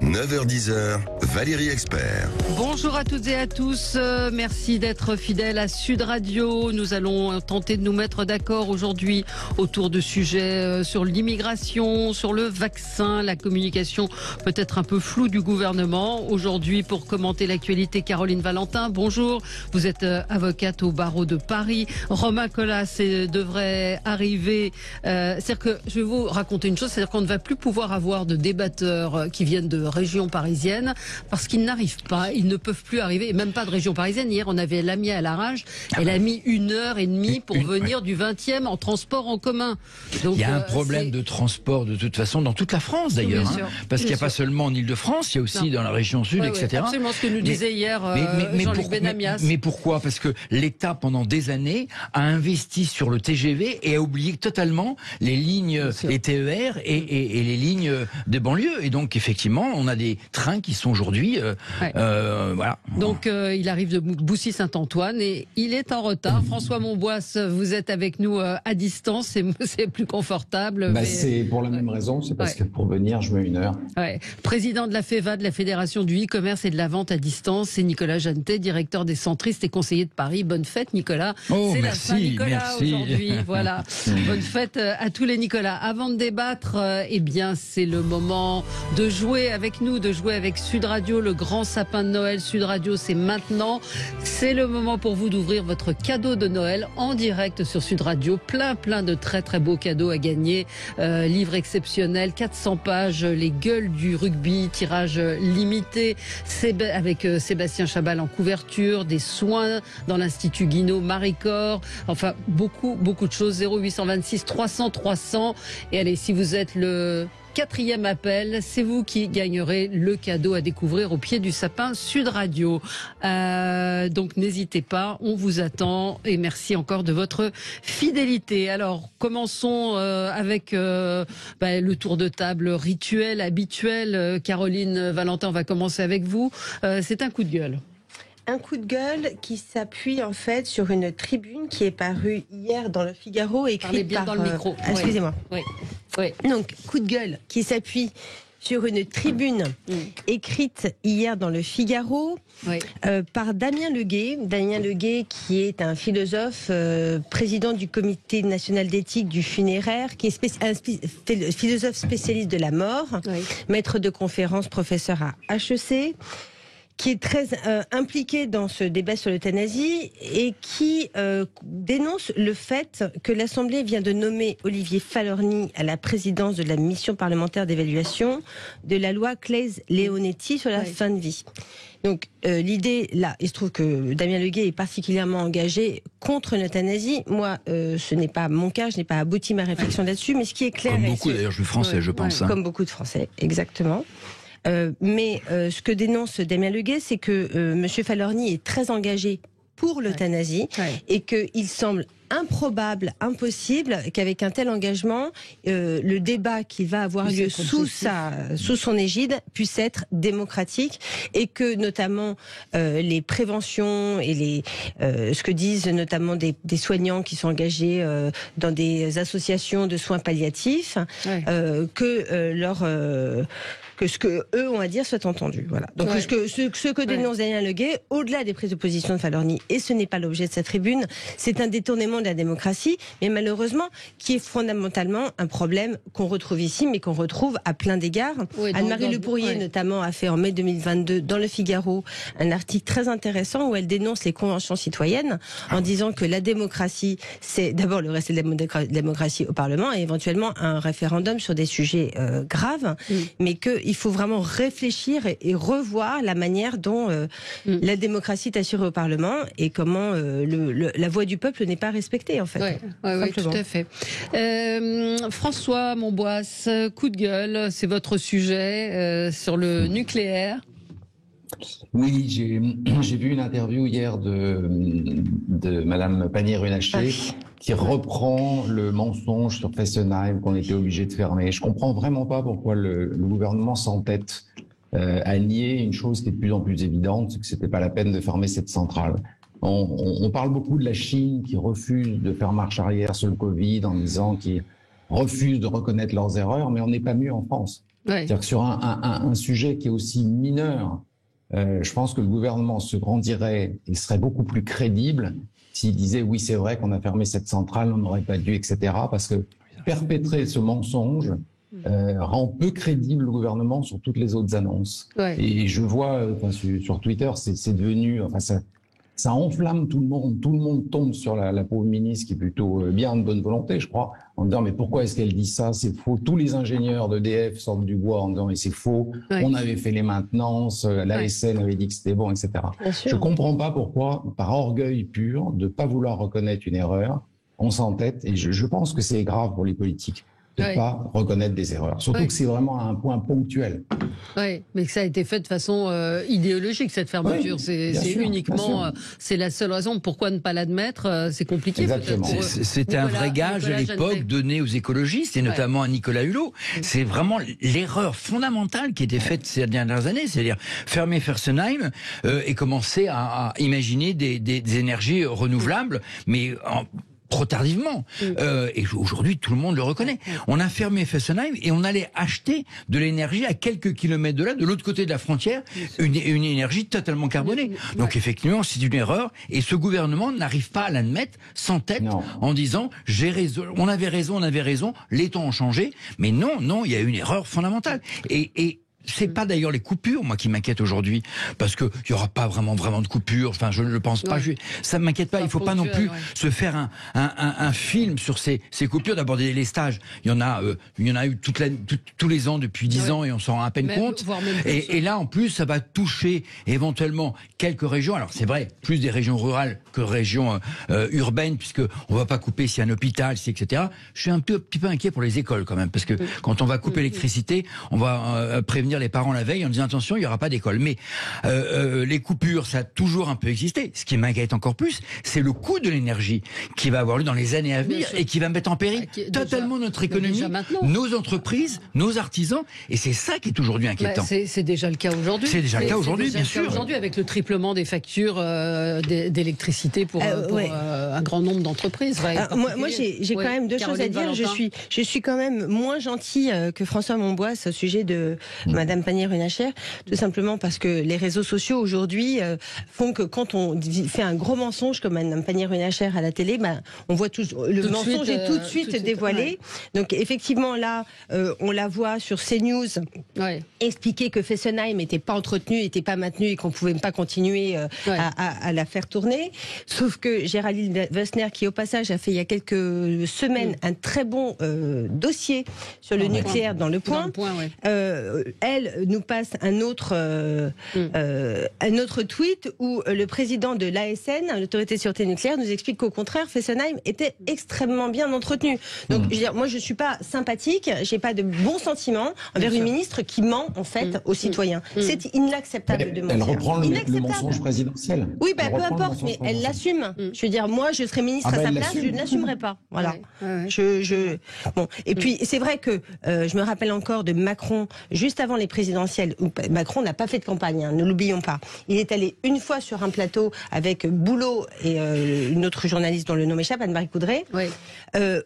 9h-10h, Valérie Expert. Bonjour à toutes et à tous, merci d'être fidèles à Sud Radio. Nous allons tenter de nous mettre d'accord aujourd'hui autour de sujets sur l'immigration, sur le vaccin, la communication peut-être un peu floue du gouvernement. Aujourd'hui, pour commenter l'actualité, Caroline Valentin, bonjour. Vous êtes avocate au barreau de Paris. Romain Colas devrait arriver. C'est-à-dire que je vais vous raconter une chose, c'est-à-dire qu'on ne va plus pouvoir avoir de débatteurs qui viennent de région parisienne parce qu'ils n'arrivent pas, ils ne peuvent plus arriver, et même pas de région parisienne. Hier, on avait Lamia à l'Arrache, elle a mis 1h30 pour venir du 20e en transport en commun. Donc, il y a un problème de transport de toute façon dans toute la France d'ailleurs, parce qu'il n'y a pas seulement en Ile-de-France, il y a aussi dans la région sud, etc. C'est absolument ce que nous disait hier Jean-Luc Benamias. Mais pourquoi ? Parce que l'État, pendant des années, a investi sur le TGV et a oublié totalement les lignes, les TER et les lignes de banlieue. Et donc, effectivement, on a des trains qui sont aujourd'hui... voilà. Donc, il arrive de Boussy-Saint-Antoine et il est en retard. François Monboisse, vous êtes avec nous à distance, c'est plus confortable. C'est pour la même raison, c'est parce que pour venir, je mets 1 heure. Président de la FEVA, de la Fédération du e-commerce et de la vente à distance, c'est Nicolas Jeannetet, directeur des centristes et conseiller de Paris. Bonne fête, Nicolas. C'est la Saint-Nicolas aujourd'hui. Voilà. Bonne fête à tous les Nicolas. Avant de débattre, eh bien, c'est le moment de jouer avec nous, de jouer avec Sud Radio, le grand sapin de Noël. Sud Radio, c'est maintenant. C'est le moment pour vous d'ouvrir votre cadeau de Noël en direct sur Sud Radio. Plein de très beaux cadeaux à gagner. Livre exceptionnel, 400 pages, les gueules du rugby, tirage limité, avec Sébastien Chabal en couverture, des soins dans l'Institut Guinaud Maricorps, enfin beaucoup de choses. 0826 300 300. Et allez, si vous êtes le 4e appel, c'est vous qui gagnerez le cadeau à découvrir au pied du sapin Sud Radio. Donc n'hésitez pas, on vous attend et merci encore de votre fidélité. Alors commençons avec le tour de table rituel, habituel. Caroline Valentin, on va commencer avec vous. C'est un coup de gueule. Un coup de gueule qui s'appuie en fait sur une tribune qui est parue hier dans le Figaro, écrite bien par... dans le micro. Excusez-moi. Oui. Donc, coup de gueule qui s'appuie sur une tribune écrite hier dans le Figaro par Damien Leguet. Damien Leguet qui est un philosophe, président du comité national d'éthique du funéraire, qui est philosophe spécialiste de la mort, maître de conférences, professeur à HEC, qui est très impliqué dans ce débat sur l'euthanasie et qui dénonce le fait que l'Assemblée vient de nommer Olivier Falorni à la présidence de la mission parlementaire d'évaluation de la loi Claeys-Leonetti sur la fin de vie. Donc l'idée, là, il se trouve que Damien Leguet est particulièrement engagé contre l'euthanasie. Moi, ce n'est pas mon cas, je n'ai pas abouti ma réflexion là-dessus, mais ce qui est clair... Comme beaucoup d'ailleurs, je suis français, je pense. Comme beaucoup de Français, exactement. Mais ce que dénonce Damien Leguet, c'est que M. Falorni est très engagé pour l'euthanasie et qu'il semble improbable, impossible qu'avec un tel engagement, le débat qui va avoir lieu sous son égide puisse être démocratique et que notamment les préventions et ce que disent notamment des soignants qui sont engagés dans des associations de soins palliatifs, que ce que eux ont à dire soit entendu. Voilà. Donc ce que dénonce Damien Leguet, au-delà des prises de position de Falorni, et ce n'est pas l'objet de sa tribune, c'est un détournement de la démocratie, mais malheureusement qui est fondamentalement un problème qu'on retrouve ici, mais qu'on retrouve à plein d'égards. Anne-Marie Le Pourrier notamment a fait en mai 2022 dans le Figaro un article très intéressant où elle dénonce les conventions citoyennes en disant que la démocratie, c'est d'abord le respect de la démocratie au Parlement et éventuellement un référendum sur des sujets graves, mais qu'il faut vraiment réfléchir et revoir la manière dont la démocratie est assurée au Parlement et comment la voix du peuple n'est pas respectée, en fait. Oui, tout à fait. François Monboisse, coup de gueule, c'est votre sujet sur le nucléaire. Oui, j'ai vu une interview hier de Madame Pannier-Runacher qui reprend le mensonge sur Fessenheim qu'on était obligé de fermer. Je comprends vraiment pas pourquoi le gouvernement s'entête à nier une chose qui est de plus en plus évidente, que c'était pas la peine de fermer cette centrale. On parle beaucoup de la Chine qui refuse de faire marche arrière sur le Covid en disant qu'ils refusent de reconnaître leurs erreurs, mais on n'est pas mieux en France. C'est-à-dire que sur un sujet qui est aussi mineur, je pense que le gouvernement se grandirait et serait beaucoup plus crédible s'il disait oui, c'est vrai qu'on a fermé cette centrale, on n'aurait pas dû, etc. Parce que perpétrer ce mensonge rend peu crédible le gouvernement sur toutes les autres annonces. Et je vois sur Twitter, c'est devenu, ça enflamme tout le monde tombe sur la pauvre ministre qui est plutôt bien de bonne volonté, je crois, en disant mais pourquoi est-ce qu'elle dit ça, c'est faux. Tous les ingénieurs d'EDF sortent du bois en disant mais c'est faux, on avait fait les maintenances, l'ASN avait dit que c'était bon, etc. Je comprends pas pourquoi, par orgueil pur, de pas vouloir reconnaître une erreur, on s'entête, et je pense que c'est grave pour les politiques de ne pas reconnaître des erreurs. Surtout que c'est vraiment un point ponctuel. Oui, mais que ça a été fait de façon idéologique, cette fermeture. C'est uniquement, c'est la seule raison. Pourquoi ne pas l'admettre? C'est compliqué. Exactement. C'était un vrai gage à l'époque donné aux écologistes, et notamment à Nicolas Hulot. C'est vraiment l'erreur fondamentale qui a été faite ces dernières années, c'est-à-dire fermer Fessenheim et commencer à imaginer des énergies renouvelables, mais trop tardivement. Et aujourd'hui, tout le monde le reconnaît. On a fermé Fessenheim et on allait acheter de l'énergie à quelques kilomètres de là, de l'autre côté de la frontière, une énergie totalement carbonée. Donc effectivement, c'est une erreur. Et ce gouvernement n'arrive pas à l'admettre sans tête en disant « j'ai raison, on avait raison, les temps ont changé ». Mais non, il y a une erreur fondamentale. Et c'est pas d'ailleurs les coupures, moi, qui m'inquiètent aujourd'hui, parce que il y aura pas vraiment de coupures. Enfin, je ne le pense pas. Ça m'inquiète pas. Il faut pas non plus se faire un film sur ces coupures. D'abord les stages. Il y en a eu tous les ans depuis 10 ans, et on s'en rend à peine compte. Et là, en plus, ça va toucher éventuellement quelques régions. Alors c'est vrai, plus des régions rurales que régions urbaines, puisque on va pas couper s'il y a un hôpital, etc. Je suis un petit peu inquiet pour les écoles quand même, parce que quand on va couper l'électricité, on va prévenir les parents la veille en disant attention, il n'y aura pas d'école. Mais les coupures, ça a toujours un peu existé. Ce qui m'inquiète encore plus, c'est le coût de l'énergie qui va avoir lieu dans les années à venir et qui va mettre en péril totalement notre économie, nos entreprises, nos artisans. Et c'est ça qui est aujourd'hui inquiétant. C'est déjà le cas aujourd'hui. C'est déjà le cas aujourd'hui, bien sûr. Aujourd'hui, avec le triplement des factures d'électricité pour un grand nombre d'entreprises. Moi, j'ai quand même deux choses à dire. Je suis quand même moins gentille que François Monbois au sujet de Madame Pannier-Runacher, tout simplement parce que les réseaux sociaux aujourd'hui font que quand on fait un gros mensonge comme Madame Pannier-Runacher à la télé, on voit le mensonge est tout de suite dévoilé. Donc effectivement là, on la voit sur CNews expliquer que Fessenheim n'était pas entretenu, n'était pas maintenu et qu'on pouvait pas continuer à la faire tourner. Sauf que Géraldine Wessner, qui au passage a fait il y a quelques semaines un très bon dossier sur le nucléaire dans Le Point, elle nous passe un autre tweet où le président de l'ASN, l'autorité de sûreté nucléaire, nous explique qu'au contraire, Fessenheim était extrêmement bien entretenu. Donc, je veux dire, moi, je suis pas sympathique, j'ai pas de bons sentiments envers une ministre qui ment en fait aux citoyens. C'est inacceptable de mentir. Elle reprend le mensonge présidentiel. Oui, peu importe, mais elle l'assume. Je veux dire, moi, je serais ministre à sa place, je ne l'assumerais pas. Voilà. Bon. Et puis, c'est vrai que je me rappelle encore de Macron juste avant les présidentielles, où Macron n'a pas fait de campagne, ne l'oublions pas. Il est allé une fois sur un plateau avec Boulot et une autre journaliste dont le nom m'échappe, Anne-Marie Coudray,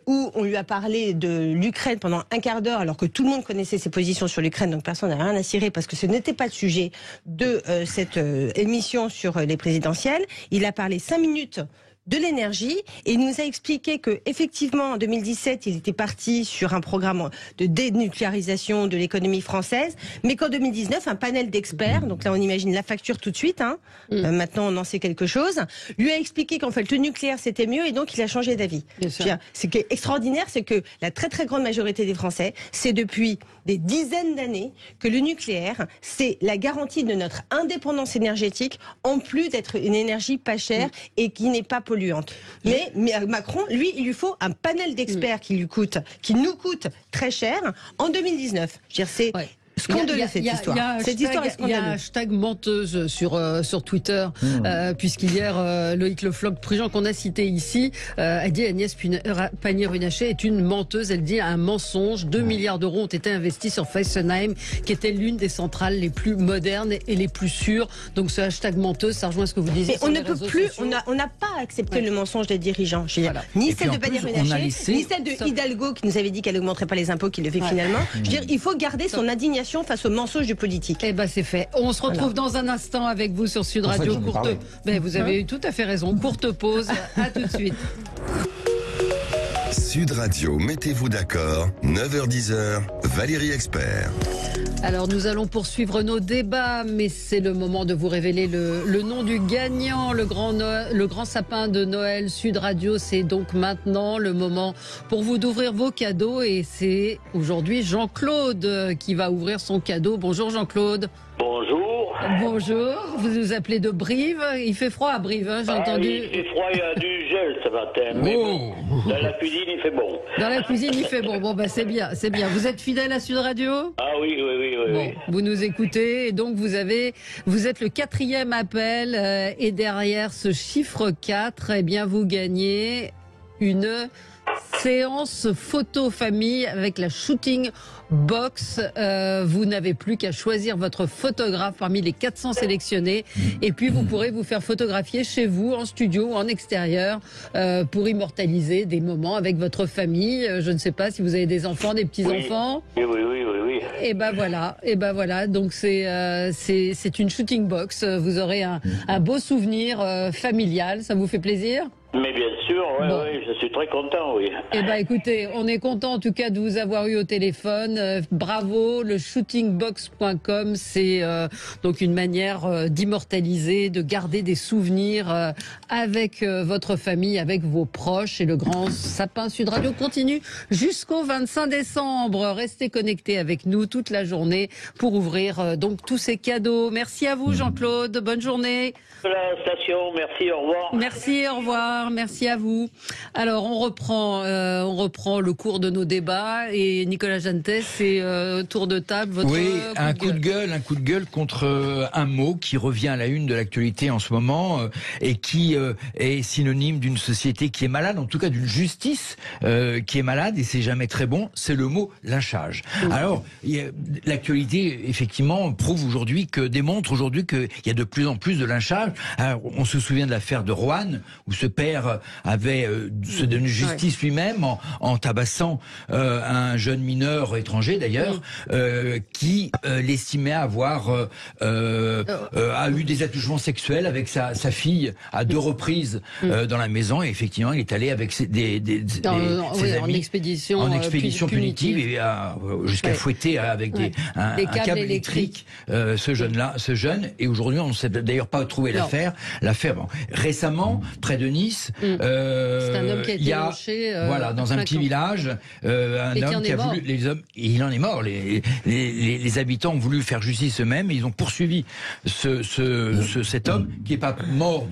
où on lui a parlé de l'Ukraine pendant un quart d'heure, alors que tout le monde connaissait ses positions sur l'Ukraine, donc personne n'a rien à cirer parce que ce n'était pas le sujet de cette émission sur les présidentielles. Il a parlé 5 minutes de l'énergie et il nous a expliqué que effectivement en 2017 il était parti sur un programme de dénucléarisation de l'économie française, mais qu'en 2019 un panel d'experts, donc là on imagine la facture tout de suite, maintenant on en sait quelque chose, lui a expliqué qu'en fait le nucléaire c'était mieux et donc il a changé d'avis. Ce qui est extraordinaire, c'est que la très très grande majorité des Français, c'est depuis des dizaines d'années que le nucléaire c'est la garantie de notre indépendance énergétique, en plus d'être une énergie pas chère et qui n'est pas polluante. Mais Macron, lui, il lui faut un panel d'experts qui nous coûte très cher en 2019. Je veux dire, Scandaleux cette histoire. Cette histoire est scandaleuse. Il y a un hashtag menteuse sur Twitter, puisqu'hier Loïc Le Floch-Prigent qu'on a cité ici a dit Agnès Pannier-Runacher est une menteuse. Elle dit un mensonge. 2 milliards d'euros ont été investis sur Fessenheim, qui était l'une des centrales les plus modernes et les plus sûres. Donc ce hashtag menteuse, ça rejoint ce que vous disiez. Mais on ne peut plus, on n'a pas accepté le mensonge des dirigeants. Voilà. Ni celle de Pannier-Runacher, ni celle de Hidalgo qui nous avait dit qu'elle n'augmenterait pas les impôts, qui le fait finalement. Je veux dire, il faut garder son indignation face aux mensonges du politique. Eh ben c'est fait. On se retrouve dans un instant avec vous sur Sud Radio. Mais vous avez eu tout à fait raison. Courte pause. À tout de suite. Sud Radio, mettez-vous d'accord. 9h-10h, Valérie Expert. Alors nous allons poursuivre nos débats, mais c'est le moment de vous révéler le nom du gagnant, le grand sapin de Noël Sud Radio. C'est donc maintenant le moment pour vous d'ouvrir vos cadeaux, et c'est aujourd'hui Jean-Claude qui va ouvrir son cadeau. Bonjour Jean-Claude. Bonjour. Bonjour, vous nous appelez de Brive. Il fait froid à Brive, hein, j'ai entendu. Il fait froid, il y a du gel ce matin. Mais bon, dans la cuisine, il fait bon. Dans la cuisine, il fait bon. Bon, bah c'est bien, c'est bien. Vous êtes fidèle à Sud Radio ? Ah oui. Bon, vous nous écoutez, et donc vous êtes le 4e appel, et derrière ce chiffre 4, eh bien vous gagnez une séance photo famille avec la Shooting Box. Vous n'avez plus qu'à choisir votre photographe parmi les 400 sélectionnés, et puis vous pourrez vous faire photographier chez vous, en studio ou en extérieur, pour immortaliser des moments avec votre famille. Je ne sais pas si vous avez des enfants, des petits-enfants. Oui. Et ben voilà. Donc c'est une Shooting Box. Vous aurez un beau souvenir familial. Ça vous fait plaisir ? Mais bien sûr, oui, je suis très content, oui. Eh ben écoutez, on est content en tout cas de vous avoir eu au téléphone. Bravo, le shootingbox.com, c'est donc une manière d'immortaliser, de garder des souvenirs avec votre famille, avec vos proches. Et le grand sapin Sud Radio continue jusqu'au 25 décembre. Restez connectés avec nous toute la journée pour ouvrir donc tous ces cadeaux. Merci à vous Jean-Claude, bonne journée. La station, merci, au revoir. Merci, au revoir, merci à vous. Alors on reprend le cours de nos débats, et Nicolas Jeantet, c'est tour de table. Votre un coup de gueule contre un mot qui revient à la une de l'actualité en ce moment, et qui est synonyme d'une société qui est malade, en tout cas d'une justice qui est malade, et c'est jamais très bon. C'est le mot lynchage. Alors l'actualité effectivement démontre aujourd'hui qu'il y a de plus en plus de lynchage. Alors, on se souvient de l'affaire de Roanne, où ce père avait se donné justice lui-même en tabassant un jeune mineur étranger d'ailleurs, qui l'estimait avoir a eu des attouchements sexuels avec sa fille à 2 reprises dans la maison, et effectivement il est allé avec ses amis en expédition punitive, et jusqu'à fouetter avec un câble électrique ce jeune, et aujourd'hui on ne sait d'ailleurs pas trouvé l'affaire. Bon. Récemment, près de Nice, c'est un homme qui a été lynché dans un petit village, un homme qui a voulu, il en est mort. Les habitants ont voulu faire justice eux-mêmes, et ils ont poursuivi cet homme qui est pas mort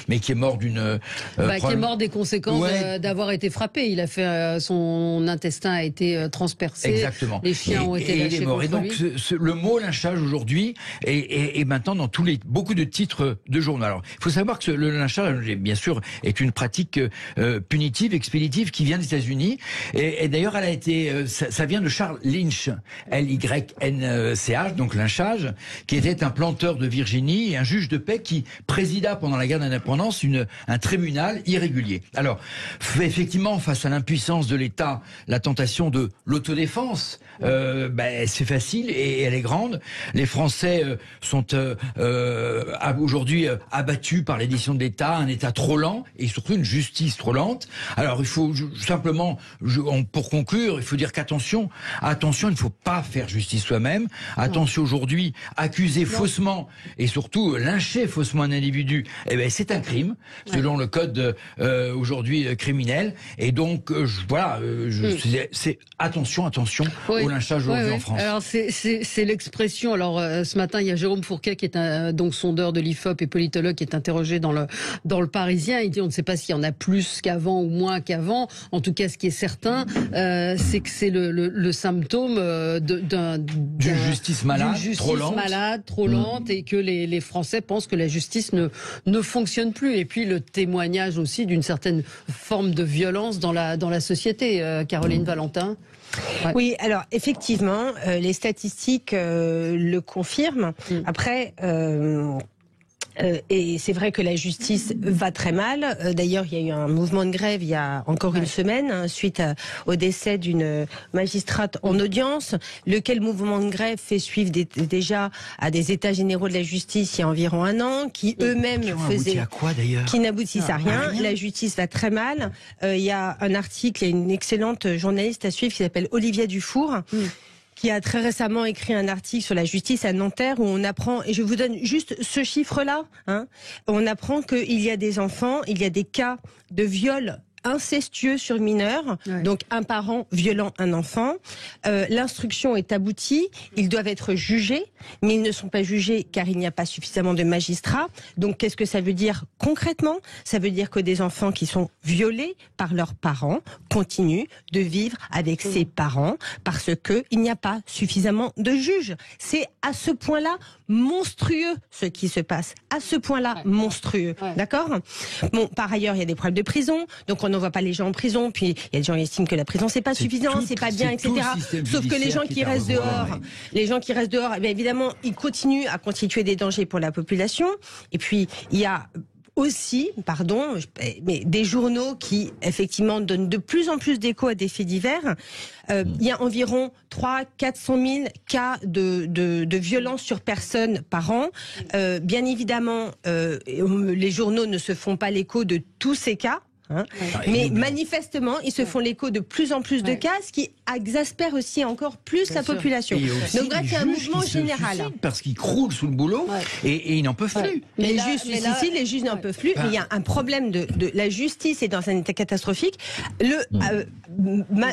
mais qui est mort d'une qui est mort des conséquences d'avoir été frappé. Il a fait son intestin a été transpercé. Exactement. Les chiens ont été lâchés contre lui. Et donc le mot lynchage aujourd'hui est maintenant dans beaucoup de titres de journaux. Alors, il faut savoir que le lynchage, bien sûr, est une pratique punitive, expéditive, qui vient des États-Unis. Et d'ailleurs, elle a été, ça vient de Charles Lynch, L-Y-N-C-H, donc lynchage, qui était un planteur de Virginie et un juge de paix qui présida pendant la guerre d'indépendance un tribunal irrégulier. Alors, effectivement, face à l'impuissance de l'État, la tentation de l'autodéfense, c'est facile et elle est grande. Les Français sont aujourd'hui abattus par l'édition de l'État, un État trop lent et surtout une justice trop lente. Alors il faut simplement, pour conclure, il faut dire qu'attention, il ne faut pas faire justice soi-même. Attention, aujourd'hui, accuser faussement et surtout lyncher faussement un individu, c'est un crime selon le code aujourd'hui criminel. Et donc c'est attention au lynchage aujourd'hui en France. Alors c'est l'expression. Alors ce matin, il y a Jérôme Fourquet qui est donc sondeur de l'IFOP et politologue qui est interrogé dans le Parisien, rien. Il dit on ne sait pas s'il y en a plus qu'avant ou moins qu'avant. En tout cas, ce qui est certain, c'est que c'est le symptôme d'une justice malade, trop lente, et que les Français pensent que la justice ne fonctionne plus. Et puis le témoignage aussi d'une certaine forme de violence dans la société. Caroline Valentin. Ouais. Oui, alors effectivement, les statistiques le confirment. Après. Et c'est vrai que la justice va très mal. D'ailleurs, il y a eu un mouvement de grève il y a encore une semaine, suite au décès d'une magistrate en audience, lequel mouvement de grève fait suivre déjà à des états généraux de la justice il y a environ un an, qui eux-mêmes faisaient... à quoi d'ailleurs ? Qui n'aboutissent à rien. La justice va très mal. Il y a un article, il y a une excellente journaliste à suivre qui s'appelle Olivia Dufour, qui a très récemment écrit un article sur la justice à Nanterre où on apprend, et je vous donne juste ce chiffre-là, on apprend qu'il y a des enfants, il y a des cas de viol incestueux sur mineurs, donc un parent violant un enfant. L'instruction est aboutie, ils doivent être jugés, mais ils ne sont pas jugés car il n'y a pas suffisamment de magistrats. Donc qu'est-ce que ça veut dire concrètement ? Ça veut dire que des enfants qui sont violés par leurs parents continuent de vivre avec ces parents parce que il n'y a pas suffisamment de juges. C'est à ce point-là monstrueux ce qui se passe, à ce point-là monstrueux, d'accord ? Bon, par ailleurs, il y a des problèmes de prison, donc on n'envoie pas les gens en prison, puis il y a des gens qui estiment que la prison c'est pas suffisant, c'est pas bien, etc. Sauf que les gens qui restent dehors, eh bien, évidemment, ils continuent à constituer des dangers pour la population. Et puis il y a aussi, mais des journaux qui effectivement donnent de plus en plus d'écho à des faits divers. Il y a environ 400 000 cas de violence sur personne par an. Bien évidemment, les journaux ne se font pas l'écho de tous ces cas. Mais manifestement, ils se font l'écho de plus en plus de cas, ce qui exaspère aussi encore plus la population. Donc bref, c'est un mouvement général. Parce qu'ils croulent sous le boulot et ils n'en peuvent plus. Les juges suicident, les juges n'en peuvent plus. Mais il y a un problème de la justice est dans un état catastrophique.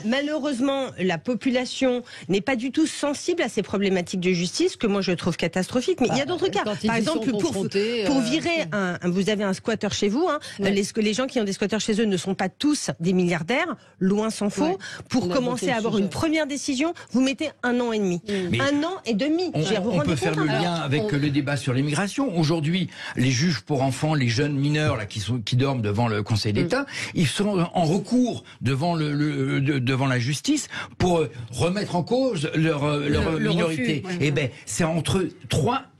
Malheureusement, la population n'est pas du tout sensible à ces problématiques de justice que moi je trouve catastrophiques. Mais il y a d'autres cas. Par exemple, pour virer vous avez un squatteur chez vous. Les gens qui ont des squatteurs chez eux ne sont pas tous des milliardaires, loin s'en faut. Pour commencer à avoir une première décision, vous mettez 1 an et demi. 1 an et demi. On peut faire le lien avec le débat sur l'immigration. Aujourd'hui, les juges pour enfants, les jeunes mineurs là, qui dorment devant le Conseil d'État, ils sont en recours devant la justice pour remettre en cause leur minorité. Refus, Et ben, c'est entre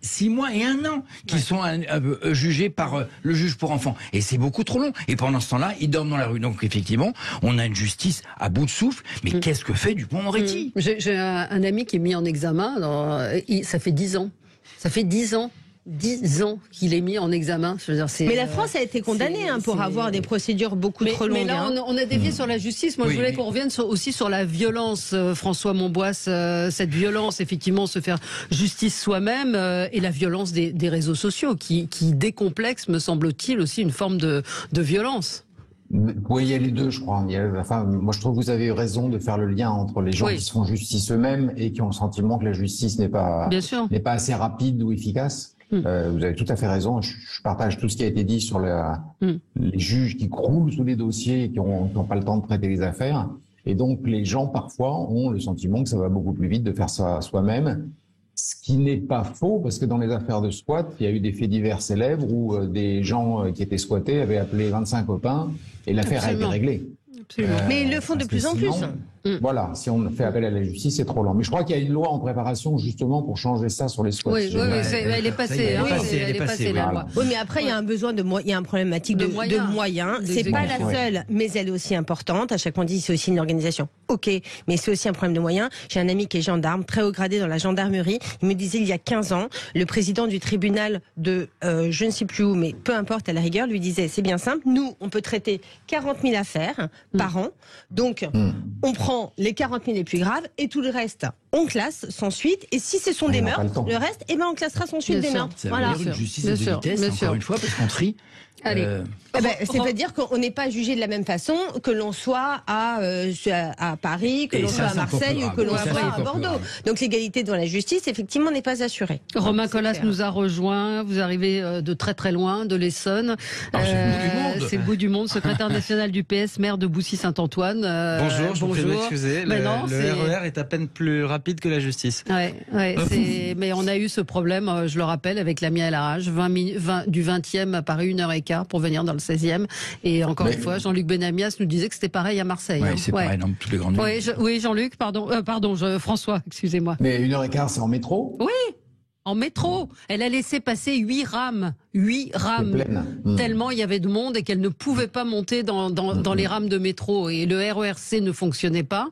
6 mois et 1 an qui sont jugés par le juge pour enfants. Et c'est beaucoup trop long. Et pendant ce temps-là, ils dorment dans la rue. Donc effectivement, on a une justice à bout de souffle. Mais qu'est-ce que fait Dupond-Moretti ? J'ai un ami qui est mis en examen. Ça fait 10 ans. Ça fait 10 ans. 10 ans qu'il est mis en examen. Je veux dire, mais la France a été condamnée pour avoir des procédures beaucoup trop longues. Mais là, on a dévié sur la justice. Moi, je voulais qu'on revienne aussi sur la violence, François Monboisse. Cette violence, effectivement, se faire justice soi-même et la violence des réseaux sociaux qui décomplexent, me semble-t-il, aussi une forme de violence. Oui, il y a les deux, je crois. Moi, je trouve que vous avez eu raison de faire le lien entre les gens qui se font justice eux-mêmes et qui ont le sentiment que la justice n'est pas assez rapide ou efficace. Vous avez tout à fait raison. Je partage tout ce qui a été dit sur les juges qui croulent sous les dossiers et qui n'ont pas le temps de traiter les affaires. Et donc, les gens, parfois, ont le sentiment que ça va beaucoup plus vite de faire ça soi-même. Ce qui n'est pas faux, parce que dans les affaires de squat, il y a eu des faits divers célèbres où des gens qui étaient squattés avaient appelé 25 copains et l'affaire a été réglée. Mais ils le font de plus en plus. Voilà, si on fait appel à la justice, c'est trop lent. Mais je crois qu'il y a une loi en préparation justement pour changer ça sur les squats. Oui, elle est passée. Elle est passée la loi. Oui, mais après il y a un besoin il y a un problématique de moyens. C'est pas la seule, mais elle est aussi importante. À chaque fois on dit c'est aussi une organisation. Ok, mais c'est aussi un problème de moyens. J'ai un ami qui est gendarme, très haut gradé dans la gendarmerie. Il me disait il y a 15 ans, le président du tribunal de je ne sais plus où, mais peu importe à la rigueur, lui disait c'est bien simple. Nous, on peut traiter 40 000 affaires par an. Donc on prend prend les 40 000 les plus graves et tout le reste, on classe sans suite. Et si ce sont des meurtres, le reste, on classera sans suite des meurtres. Ça veut dire une justice de vitesse, encore une fois, parce qu'on trie. Allez. C'est-à-dire qu'on n'est pas jugé de la même façon que l'on soit à Paris, que l'on soit à Marseille ou que l'on soit à Bordeaux. Donc l'égalité devant la justice, effectivement, n'est pas assurée. Romain Colas nous a rejoint. Vous arrivez de très très loin, de l'Essonne. C'est le bout du monde. Secrétaire national du PS, maire de Boussy-Saint-Antoine. Bonjour, je vous prie de m'excuser. Le RER est à peine plus rapide que la justice. Mais on a eu ce problème, je le rappelle, avec la Mia El Harraj, du 20e à Paris, 1h15 pour venir dans le 16e. Et encore une fois, Jean-Luc Benamias nous disait que c'était pareil à Marseille. Oui, c'est pareil dans toutes les grandes villes. Oui, Jean-Luc, François, excusez-moi. Mais 1h15, c'est en métro ? Oui, en métro. Elle a laissé passer 8 rames. 8 rames, tellement il y avait de monde et qu'elle ne pouvait pas monter dans les rames de métro. Et le RERC ne fonctionnait pas.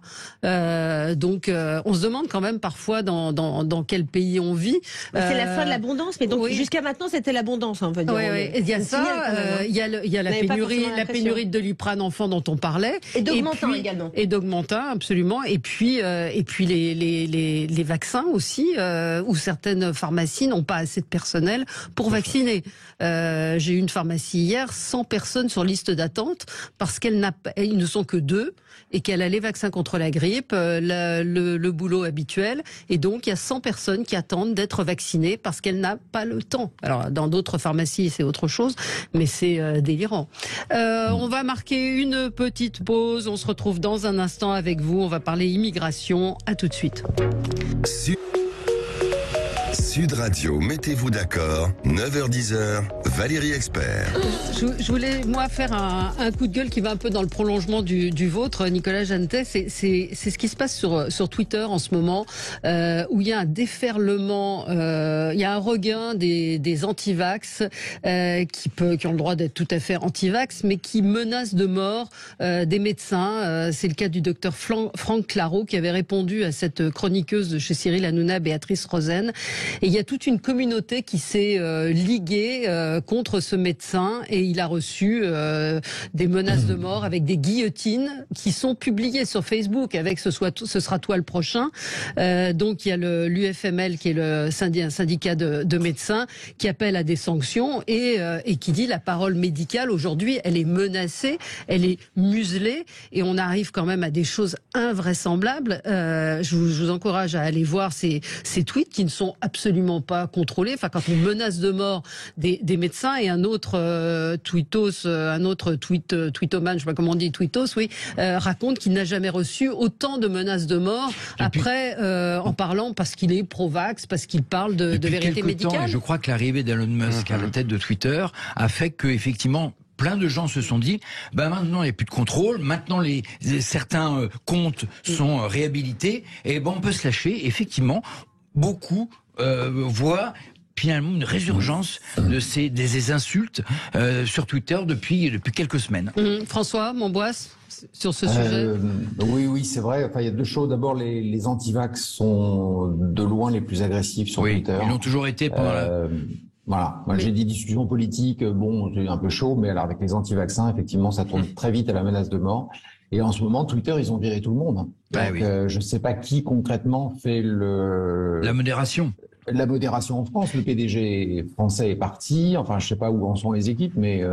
Donc on se demande quand même parfois dans quel pays on vit. C'est la fin de l'abondance, mais donc jusqu'à maintenant c'était l'abondance, on peut dire. Il y a ça, il y a la pénurie de Doliprane enfant dont on parlait. Et d'Augmentin également. Et d'Augmentin, absolument. Et puis les vaccins aussi, où certaines pharmacies n'ont pas assez de personnel pour vacciner. J'ai eu une pharmacie hier, 100 personnes sur liste d'attente parce ils ne sont que 2 et qu'elle a les vaccins contre la grippe, le boulot habituel, et donc il y a 100 personnes qui attendent d'être vaccinées parce qu'elle n'a pas le temps. Alors dans d'autres pharmacies c'est autre chose, mais c'est délirant. On va marquer une petite pause, on se retrouve dans un instant avec vous, on va parler immigration, à tout de suite. Sud Radio, mettez-vous d'accord, 9h-10h, Valérie Expert. Je voulais, moi, faire un coup de gueule qui va un peu dans le prolongement du vôtre, Nicolas Jeantet. C'est ce qui se passe sur Twitter en ce moment, où il y a un déferlement, il y a un regain des anti-vax, qui ont le droit d'être tout à fait anti-vax, mais qui menacent de mort des médecins. C'est le cas du docteur Franck Claro, qui avait répondu à cette chroniqueuse de chez Cyril Hanouna, Béatrice Rosen. Et il y a toute une communauté qui s'est liguée contre ce médecin et il a reçu des menaces de mort avec des guillotines qui sont publiées sur Facebook avec ce sera toi le prochain. Donc il y a l'UFML qui est le syndicat de médecins qui appelle à des sanctions et qui dit la parole médicale aujourd'hui elle est menacée, elle est muselée et on arrive quand même à des choses invraisemblables. Je vous encourage à aller voir ces tweets qui ne sont absolument pas contrôlés. Enfin, quand on menace de mort des médecins et un autre tweetomane, je sais pas comment on dit, tweetos, oui, raconte qu'il n'a jamais reçu autant de menaces de mort en parlant parce qu'il est pro-vax, parce qu'il parle de vérité médicale. Je crois que l'arrivée d'Elon Musk à la tête de Twitter a fait que, effectivement, plein de gens se sont dit, maintenant il n'y a plus de contrôle, maintenant certains comptes sont réhabilités, et on peut se lâcher. Effectivement, beaucoup voient finalement une résurgence des insultes sur Twitter depuis quelques semaines. François Monboisse, sur ce sujet. Oui, c'est vrai. Enfin, il y a deux choses. D'abord, les anti-vax sont de loin les plus agressifs sur Twitter. Ils l'ont toujours été pendant Voilà. Moi, j'ai dit discussion politique, c'est un peu chaud, mais alors avec les anti-vaccins, effectivement, ça tourne très vite à la menace de mort. Et en ce moment, Twitter, ils ont viré tout le monde. Donc, je ne sais pas qui concrètement fait la modération. La modération en France, le PDG français est parti. Enfin, je sais pas où en sont les équipes, mais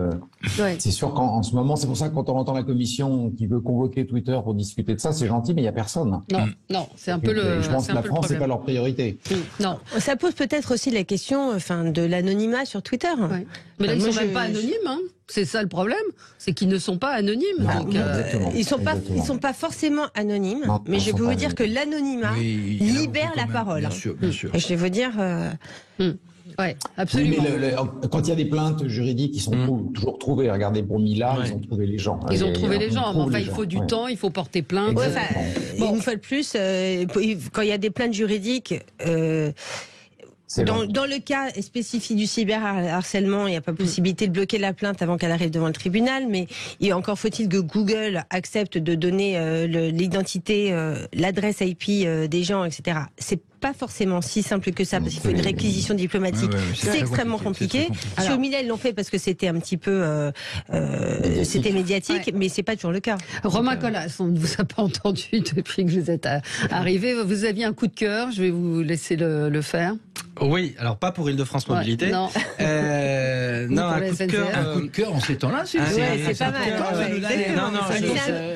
c'est sûr qu'en ce moment, c'est pour ça que quand on entend la commission qui veut convoquer Twitter pour discuter de ça, c'est gentil, mais il y a personne. Non, c'est un peu le. Je pense que la France, c'est pas leur priorité. Non, ça pose peut-être aussi la question, de l'anonymat sur Twitter. Ouais. Mais là, ils sont même pas anonymes. C'est ça le problème, c'est qu'ils ne sont pas anonymes. Non, donc, ils sont pas forcément anonymes, mais je peux vous dire que l'anonymat libère la parole. Bien sûr, bien sûr. Et je vais vous dire. Oui, absolument. Mais quand il y a des plaintes juridiques, ils sont toujours trouvés. Regardez, pour Mila, ils ont trouvé les gens. Ils ont trouvé les gens. Enfin, il faut du temps, il faut porter plainte. Une fois de plus, quand il y a des plaintes juridiques. Dans le cas spécifique du cyberharcèlement, il n'y a pas possibilité de bloquer la plainte avant qu'elle arrive devant le tribunal, mais encore faut-il que Google accepte de donner l'identité, l'adresse IP des gens, etc. pas forcément si simple que ça, parce qu'il faut une réquisition diplomatique. C'est extrêmement compliqué. Sur Mila, ils l'ont fait parce que c'était un petit peu c'était médiatique, mais c'est pas toujours le cas. Romain Colas, on ne vous a pas entendu depuis que vous êtes arrivé. Vous aviez un coup de cœur, je vais vous laisser le faire. Oui, alors pas pour Île-de-France Mobilité. Non, non, un coup de cœur. Un coup de cœur en ces temps-là, c'est pas mal.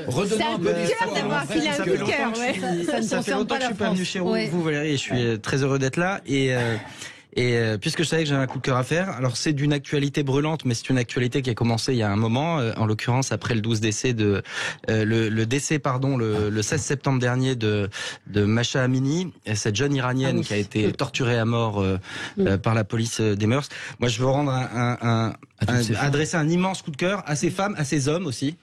Redonnons un peu d'espoir d'avoir filé un coup de cœur. Ça fait longtemps que je suis pas venu chez vous, Valérie, et je suis très heureux d'être là. Et puisque je savais que j'avais un coup de cœur à faire, alors c'est d'une actualité brûlante, mais c'est une actualité qui a commencé il y a un moment, en l'occurrence après le 12 décès le décès le 16 septembre dernier de Masha Amini, cette jeune iranienne qui a été torturée à mort par la police des mœurs. Moi, je veux adresser un immense coup de cœur à ces femmes, à ces hommes aussi.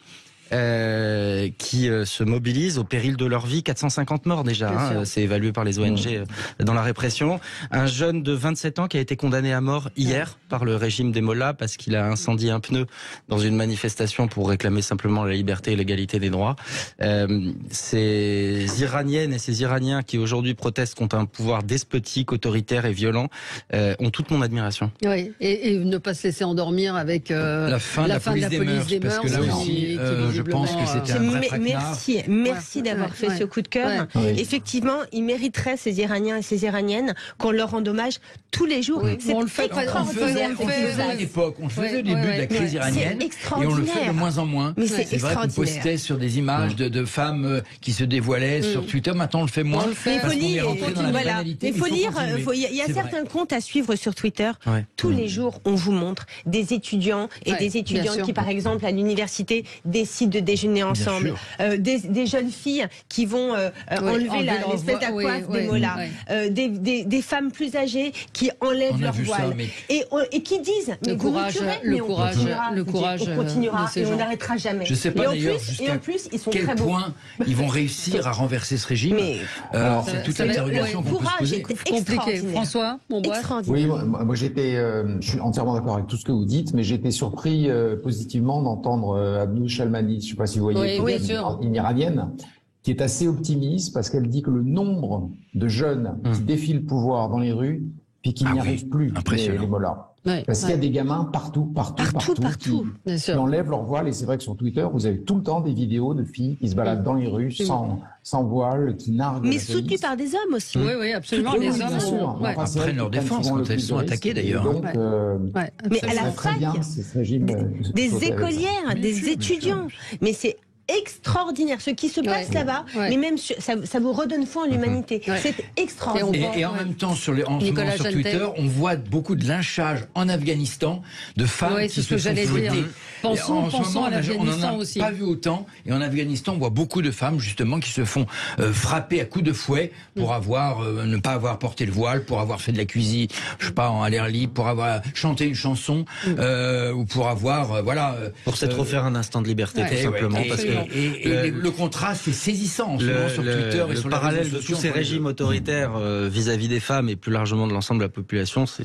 Qui se mobilisent au péril de leur vie. 450 morts déjà, c'est évalué par les ONG dans la répression. Un jeune de 27 ans qui a été condamné à mort hier par le régime des mollahs parce qu'il a incendié un pneu dans une manifestation pour réclamer simplement la liberté et l'égalité des droits. Ces Iraniennes et ces Iraniens qui aujourd'hui protestent contre un pouvoir despotique, autoritaire et violent ont toute mon admiration. Oui, et ne pas se laisser endormir avec la fin de la police des mœurs, parce que là aussi, je pense que c'était un vrai traquenard. Merci d'avoir fait ce coup de cœur. Effectivement, ils mériteraient, ces Iraniens et ces Iraniennes, qu'on leur rende hommage tous les jours. On le fait à l'époque, on le faisait au début de la crise iranienne, et on le fait de moins en moins. Mais c'est vrai qu'on postait sur des images de femmes qui se dévoilaient sur Twitter. Maintenant, on le fait moins. Il faut lire. Il y a certains comptes à suivre sur Twitter. Tous les jours, on vous montre des étudiants et des étudiantes qui, par exemple, à l'université, décident de déjeuner ensemble, des jeunes filles qui vont enlever l'espèce d'aquasse des mollahs, des femmes plus âgées qui enlèvent leur voile et qui disent le courage, on continuera et on n'arrêtera jamais. Je sais pas d'ailleurs jusqu'à quel point ils vont réussir à renverser ce régime. C'est toute l'interrogation qu'on peut se poser. Compliqué. François, oui, moi je suis entièrement d'accord avec tout ce que vous dites, mais j'ai été surpris positivement d'entendre Abdou Shalmani, je ne sais pas si vous voyez, une iranienne, qui est assez optimiste parce qu'elle dit que le nombre de jeunes qui défient le pouvoir dans les rues, puis qui n'y arrivent plus, les mollahs. Parce qu'il y a des gamins partout qui enlèvent leur voile, et c'est vrai que sur Twitter, vous avez tout le temps des vidéos de filles qui se baladent dans les rues sans voile, qui narguent. Mais soutenues par des hommes aussi. Oui, absolument. Les hommes prennent leur défense quand elles sont attaquées d'ailleurs. Mais à la fac, des écolières, des étudiants. Mais c'est extraordinaire ce qui se passe là-bas, mais même ça vous redonne foi en l'humanité. C'est extraordinaire. Et en même temps, sur Twitter, on voit beaucoup de lynchage en Afghanistan de femmes qui se sont fouettées. Pensons à l'Afghanistan aussi. On n'en a pas vu autant. Et en Afghanistan, on voit beaucoup de femmes justement qui se font frapper à coups de fouet pour ne pas avoir porté le voile, pour avoir fait de la cuisine, je sais pas, en l'air libre, pour avoir chanté une chanson, ou pour avoir pour s'être offert un instant de liberté, tout simplement. Parce que le contraste est saisissant en ce moment sur Twitter et sur le parallèle de tous ces régimes autoritaires vis-à-vis des femmes et plus largement de l'ensemble de la population, c'est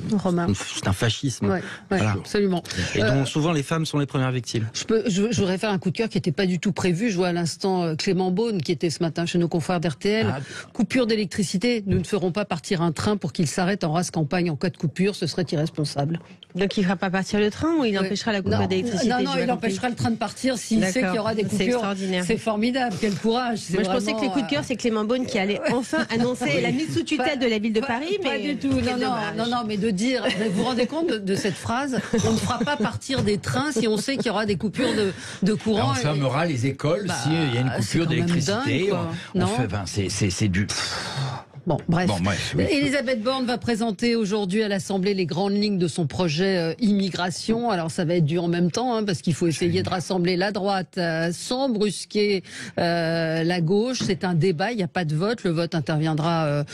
un fascisme. Absolument. Et dont souvent les femmes sont les premières victimes. Je voudrais faire un coup de cœur qui n'était pas du tout prévu. Je vois à l'instant Clément Beaune qui était ce matin chez nos confrères d'RTL. Coupure d'électricité. Nous ne ferons pas partir un train pour qu'il s'arrête en rase campagne en cas de coupure. Ce serait irresponsable. Donc il ne fera pas partir le train ou il empêchera la coupure d'électricité? Non, il empêchera le train de partir s'il sait qu'il y aura des coupures. C'est formidable, quel courage. Moi je pensais que le coup de cœur c'est Clément Beaune qui allait enfin annoncer la mise sous tutelle de la ville de Paris. Pas du tout, non, mais de dire, vous vous rendez compte de cette phrase, on ne fera pas partir des trains si on sait qu'il y aura des coupures de courant. On fermera les écoles s'il y a une coupure d'électricité. C'est du... Bon, bref. Elisabeth Borne va présenter aujourd'hui à l'Assemblée les grandes lignes de son projet immigration. Alors ça va être dur en même temps, parce qu'il faut essayer de rassembler la droite sans brusquer la gauche. C'est un débat, il n'y a pas de vote. Le vote interviendra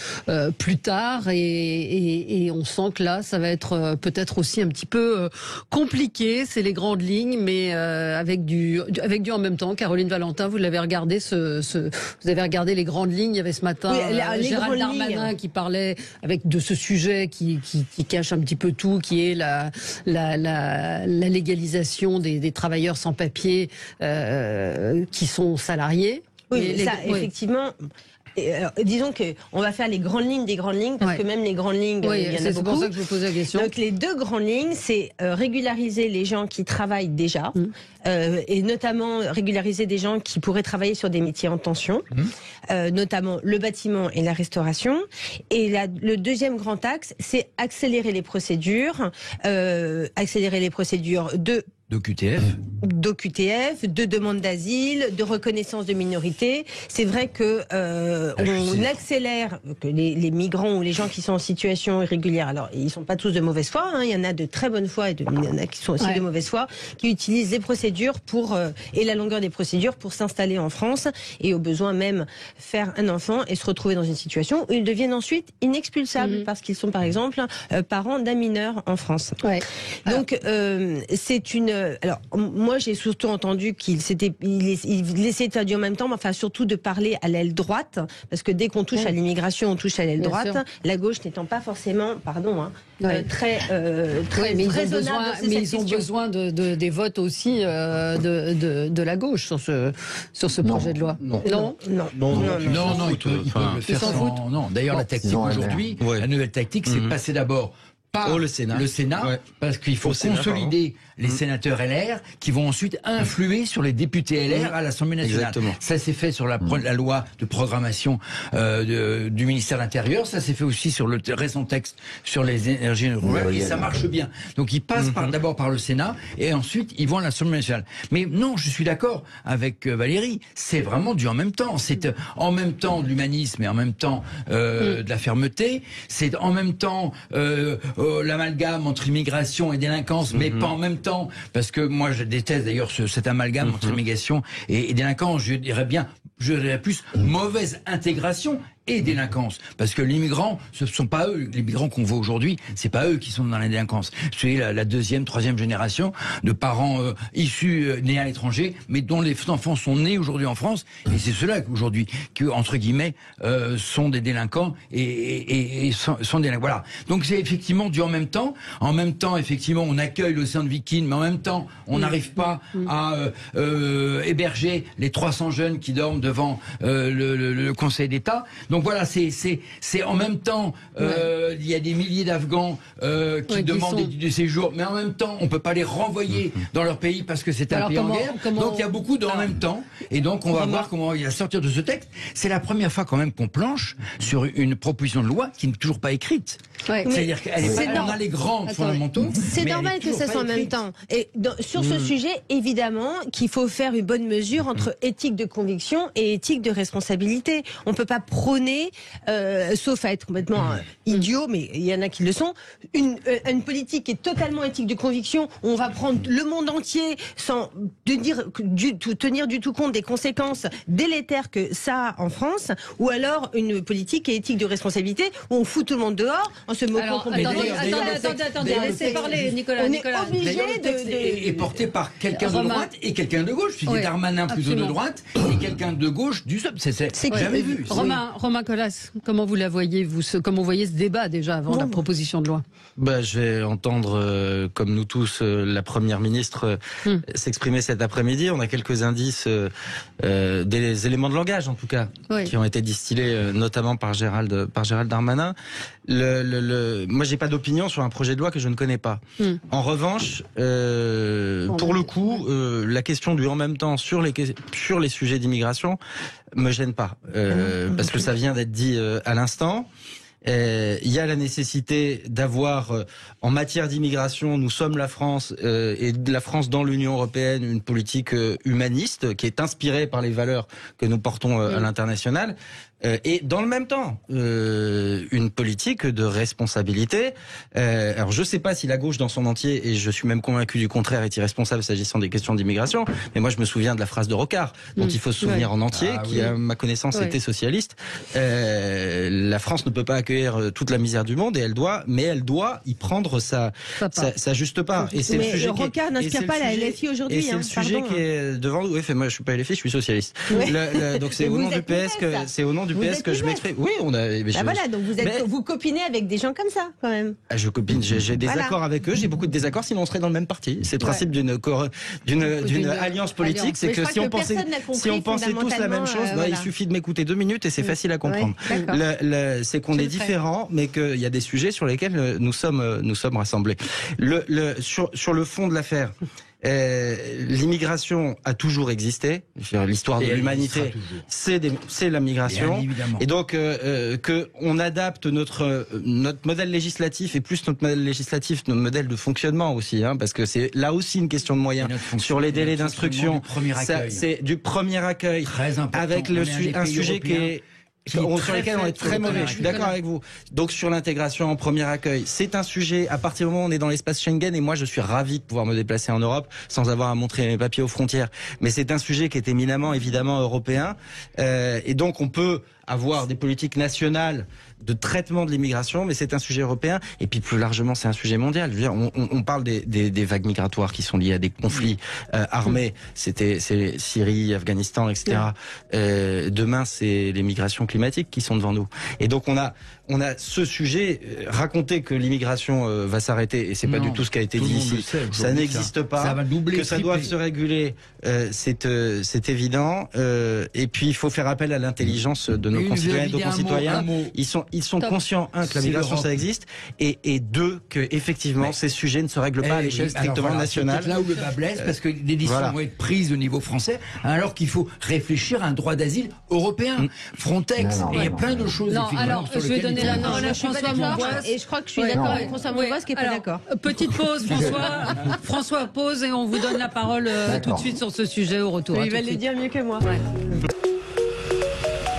plus tard et on sent que là, ça va être peut-être aussi un petit peu compliqué. C'est les grandes lignes, mais avec du en même temps. Caroline Valentin, vous l'avez regardé, vous avez regardé les grandes lignes. Il y avait ce matin Gérald Darmanin qui parlait de ce sujet qui cache un petit peu tout, qui est la légalisation des travailleurs sans papier qui sont salariés. Effectivement. disons qu'on va faire les grandes lignes des grandes lignes, parce que même les grandes lignes, il y en a beaucoup. C'est pour ça que je vous pose la question. Donc les 2 grandes lignes, c'est régulariser les gens qui travaillent déjà, et notamment régulariser des gens qui pourraient travailler sur des métiers en tension, notamment le bâtiment et la restauration. Et le deuxième grand axe, c'est accélérer les procédures d'OQTF, de demande d'asile, de reconnaissance de minorité. C'est vrai que on accélère que les migrants ou les gens qui sont en situation irrégulière. Alors, ils sont pas tous de mauvaise foi. Il y en a de très bonne foi et il y en a qui sont aussi de mauvaise foi, qui utilisent les procédures et la longueur des procédures pour s'installer en France et au besoin même faire un enfant et se retrouver dans une situation où ils deviennent ensuite inexpulsables parce qu'ils sont par exemple parents d'un mineur en France. Donc c'est une. Alors moi j'ai surtout entendu qu'il essayait de faire du en même temps, mais enfin surtout de parler à l'aile droite, parce que dès qu'on touche à l'immigration, on touche à l'aile droite. La gauche n'étant pas forcément, très mais ils ont besoin des votes aussi de la gauche sur ce projet de loi. Non, ils peuvent le faire sans. Non, d'ailleurs la tactique aujourd'hui, la nouvelle tactique, c'est de passer d'abord par le Sénat, parce qu'il faut consolider les sénateurs LR qui vont ensuite influer sur les députés LR à l'Assemblée nationale. Exactement. Ça s'est fait sur la loi de programmation du ministère de l'Intérieur, ça s'est fait aussi sur le récent texte sur les énergies renouvelables, et ça marche bien. Donc ils passent d'abord par le Sénat et ensuite ils vont à l'Assemblée nationale. Mais non, je suis d'accord avec Valérie, c'est vraiment du en même temps. C'est en même temps de l'humanisme et en même temps de la fermeté. C'est en même temps l'amalgame entre immigration et délinquance, mais pas en même temps, parce que moi je déteste d'ailleurs cet amalgame entre immigration et délinquance. Je dirais plus mauvaise intégration et délinquance, parce que les migrants, ce sont pas eux, les migrants qu'on voit aujourd'hui, c'est pas eux qui sont dans la délinquance. C'est la deuxième, troisième génération de parents issus nés à l'étranger, mais dont les enfants sont nés aujourd'hui en France, et c'est ceux-là aujourd'hui qui entre guillemets sont des délinquants et sont des délinquants. Voilà. Donc c'est effectivement du en même temps. En même temps, effectivement, on accueille l'océan de Viking, mais en même temps, on n'arrive pas à héberger les 300 jeunes qui dorment devant le Conseil d'État. Donc voilà, c'est en même temps, il y a des milliers d'Afghans qui demandent du séjour, mais en même temps, on peut pas les renvoyer dans leur pays parce que c'est un pays en guerre. Donc il y a beaucoup en même temps, et donc on va voir comment il va sortir de ce texte. C'est la première fois quand même qu'on planche sur une proposition de loi qui n'est toujours pas écrite. C'est-à-dire qu'on a les grands fondamentaux. C'est normal que ça soit en même temps. Et sur ce sujet, évidemment, qu'il faut faire une bonne mesure entre éthique de conviction et éthique de responsabilité. On peut pas prôner, sauf à être complètement idiot, mais il y en a qui le sont, une politique qui est totalement éthique de conviction, où on va prendre le monde entier sans tenir du tout compte des conséquences délétères que ça a en France, ou alors une politique qui est éthique de responsabilité, où on fout tout le monde dehors en se moquant complètement. Attendez, laissez parler Nicolas. On est obligé est porté par quelqu'un de droite et quelqu'un de gauche. C'était Darmanin plutôt de droite et quelqu'un de gauche du sub. C'est jamais vu. Romain Colas, comment vous la voyez, comment vous voyez ce débat déjà avant la proposition de loi? Je vais entendre, comme nous tous, la Première ministre s'exprimer cet après-midi. On a quelques indices, des éléments de langage en tout cas, qui ont été distillés notamment par Gérald Darmanin. Moi, j'ai pas d'opinion sur un projet de loi que je ne connais pas. En revanche, pour le coup, la question du en même temps sur les sujets d'immigration me gêne pas, parce que ça vient d'être dit à l'instant. Il y a la nécessité d'avoir, en matière d'immigration, nous sommes la France, et de la France dans l'Union européenne, une politique humaniste qui est inspirée par les valeurs que nous portons à l'international. Et dans le même temps, une politique de responsabilité. Alors je ne sais pas si la gauche dans son entier, et je suis même convaincu du contraire, est irresponsable s'agissant des questions d'immigration, mais moi je me souviens de la phrase de Rocard, dont il faut se souvenir en entier, qui à ma connaissance était socialiste. La France ne peut pas accueillir toute la misère du monde, et elle doit y prendre sa juste part. Et c'est le sujet. Rocard n'inspire pas la LFI aujourd'hui. Et c'est le sujet qui est devant nous. Oui, moi je suis pas LFI, je suis socialiste. Donc c'est au nom du PS que l'UPS que je m'exprime. Oui, on a. Voilà, donc vous copinez avec des gens comme ça, quand même. Je copine, j'ai des accords avec eux, j'ai beaucoup de désaccords, sinon on serait dans le même parti. C'est le principe d'une alliance politique, c'est que si on pensait tous la même chose, il suffit de m'écure 2 minutes et c'est facile à comprendre. C'est qu'on est différents, mais qu'il y a des sujets sur lesquels nous sommes rassemblés. Sur le fond de l'affaire, l'immigration a toujours existé. L'histoire de l'humanité, c'est la migration. Et donc que on adapte notre modèle législatif et plus notre modèle législatif, notre modèle de fonctionnement aussi, parce que c'est là aussi une question de moyens. Sur les délais d'instruction, c'est du premier accueil, avec un sujet qui est sur lesquels on est très mauvais. Je suis d'accord avec vous. Donc sur l'intégration en premier accueil, c'est un sujet. À partir du moment où on est dans l'espace Schengen, et moi je suis ravi de pouvoir me déplacer en Europe sans avoir à montrer mes papiers aux frontières. Mais c'est un sujet qui est éminemment, évidemment, européen. Et donc on peut avoir des politiques nationales de traitement de l'immigration, mais c'est un sujet européen. Et puis plus largement, c'est un sujet mondial. Je veux dire, on parle des vagues migratoires qui sont liées à des conflits armés. C'est Syrie, Afghanistan, etc. Demain, c'est les migrations climatiques qui sont devant nous. Et donc on a ce sujet. Raconter que l'immigration va s'arrêter, et c'est pas du tout ce qui a été dit ici. Ça n'existe pas. Ça va doubler, que ça doit se réguler, c'est évident. Et puis il faut faire appel à l'intelligence de nos concitoyennes et de nos concitoyens. Ils sont conscients, que la migration ça existe, et deux, que effectivement ces sujets ne se règlent pas à l'échelle strictement nationale. C'est là où le bas blesse, parce que des décisions vont être prises au niveau français, alors qu'il faut réfléchir à un droit d'asile européen, Frontex, et il y a plein de choses. Alors, je vais donner la parole à François Monboisse. Et je crois que je suis d'accord avec François Monboisse qui est pas d'accord. Petite pause, François pose, et on vous donne la parole tout de suite sur ce sujet au retour. Il va le dire mieux que moi.